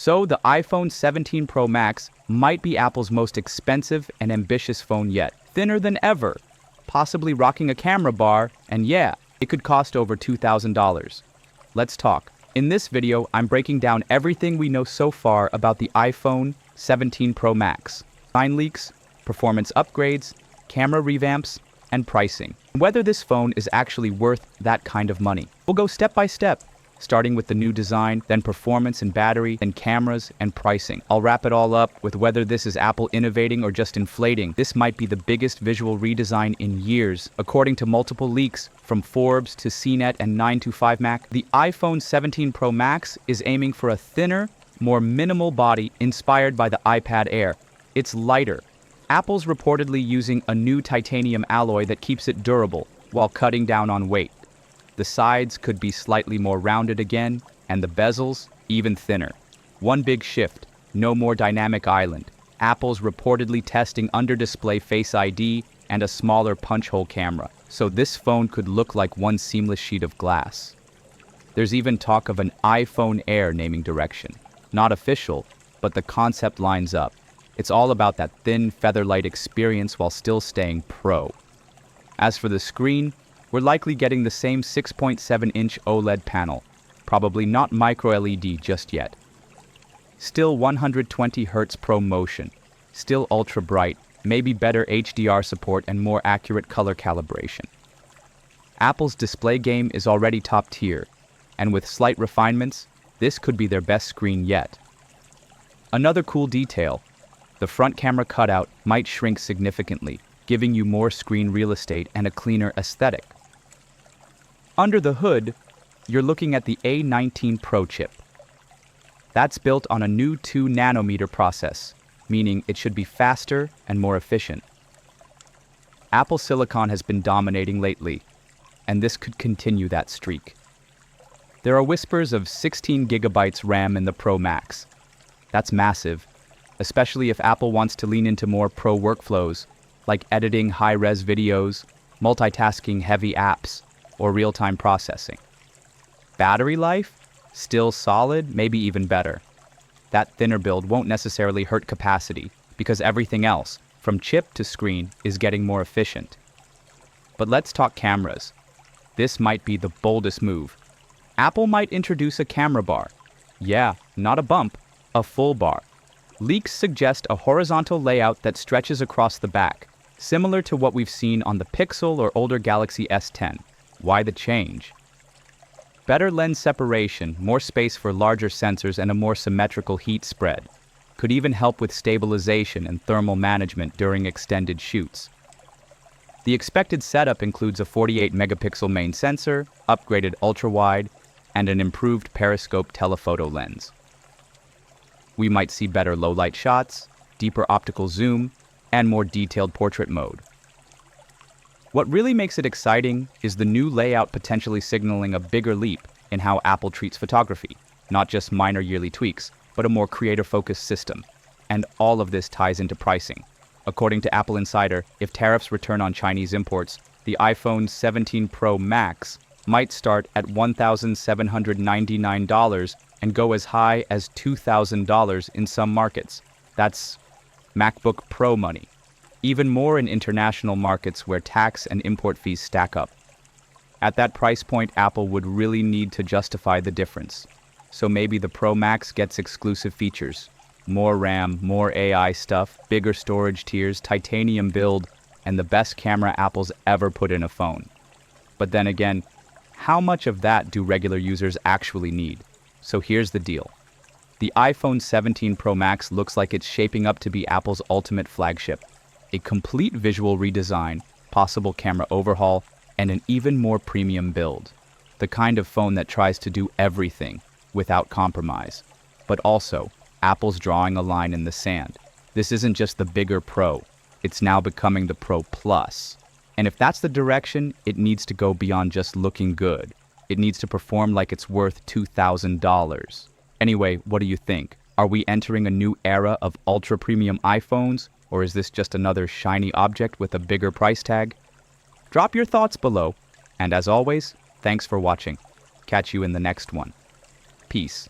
So the iPhone 17 Pro Max might be Apple's most expensive and ambitious phone yet. Thinner than ever, possibly rocking a camera bar, and yeah, it could cost over $2,000. Let's talk. In this video, I'm breaking down everything we know so far about the iPhone 17 Pro Max. Design leaks, performance upgrades, camera revamps, and pricing. Whether this phone is actually worth that kind of money. We'll go step by step, starting with the new design, then performance and battery, then cameras and pricing. I'll wrap it all up with whether this is Apple innovating or just inflating. This might be the biggest visual redesign in years. According to multiple leaks, from Forbes to CNET and 9to5Mac, the iPhone 17 Pro Max is aiming for a thinner, more minimal body inspired by the iPad Air. It's lighter. Apple's reportedly using a new titanium alloy that keeps it durable while cutting down on weight. The sides could be slightly more rounded again, and the bezels even thinner. One big shift, no more dynamic island. Apple's reportedly testing under-display Face ID and a smaller punch-hole camera, so this phone could look like one seamless sheet of glass. There's even talk of an iPhone Air naming direction. Not official, but the concept lines up. It's all about that thin, featherlight experience while still staying pro. As for the screen, we're likely getting the same 6.7-inch OLED panel, probably not micro-LED just yet. Still 120Hz ProMotion, still ultra-bright, maybe better HDR support and more accurate color calibration. Apple's display game is already top tier, and with slight refinements, this could be their best screen yet. Another cool detail, the front camera cutout might shrink significantly, giving you more screen real estate and a cleaner aesthetic. Under the hood, you're looking at the A19 Pro chip. That's built on a new 2nm process, meaning it should be faster and more efficient. Apple Silicon has been dominating lately, and this could continue that streak. There are whispers of 16GB RAM in the Pro Max. That's massive, especially if Apple wants to lean into more pro workflows, like editing high-res videos, multitasking heavy apps, or real-time processing. Battery life? Still solid, maybe even better. That thinner build won't necessarily hurt capacity, because everything else, from chip to screen, is getting more efficient. But let's talk cameras. This might be the boldest move. Apple might introduce a camera bar. Yeah, not a bump, a full bar. Leaks suggest a horizontal layout that stretches across the back, similar to what we've seen on the Pixel or older Galaxy S10. Why the change? Better lens separation, more space for larger sensors, and a more symmetrical heat spread. Could even help with stabilization and thermal management during extended shoots. The expected setup includes a 48-megapixel main sensor, upgraded ultra-wide, and an improved periscope telephoto lens. We might see better low-light shots, deeper optical zoom, and more detailed portrait mode. What really makes it exciting is the new layout potentially signaling a bigger leap in how Apple treats photography, not just minor yearly tweaks, but a more creator-focused system. And all of this ties into pricing. According to Apple Insider, if tariffs return on Chinese imports, the iPhone 17 Pro Max might start at $1,799 and go as high as $2,000 in some markets. That's MacBook Pro money. Even more in international markets where tax and import fees stack up. At that price point, Apple would really need to justify the difference. So maybe the Pro Max gets exclusive features. More RAM, more AI stuff, bigger storage tiers, titanium build, and the best camera Apple's ever put in a phone. But then again, how much of that do regular users actually need? So here's the deal. The iPhone 17 Pro Max looks like it's shaping up to be Apple's ultimate flagship. A complete visual redesign, possible camera overhaul, and an even more premium build. The kind of phone that tries to do everything without compromise. But also, Apple's drawing a line in the sand. This isn't just the bigger Pro, it's now becoming the Pro Plus. And if that's the direction, it needs to go beyond just looking good. It needs to perform like it's worth $2,000. Anyway, what do you think? Are we entering a new era of ultra-premium iPhones? Or is this just another shiny object with a bigger price tag? Drop your thoughts below. And as always, thanks for watching. Catch you in the next one. Peace.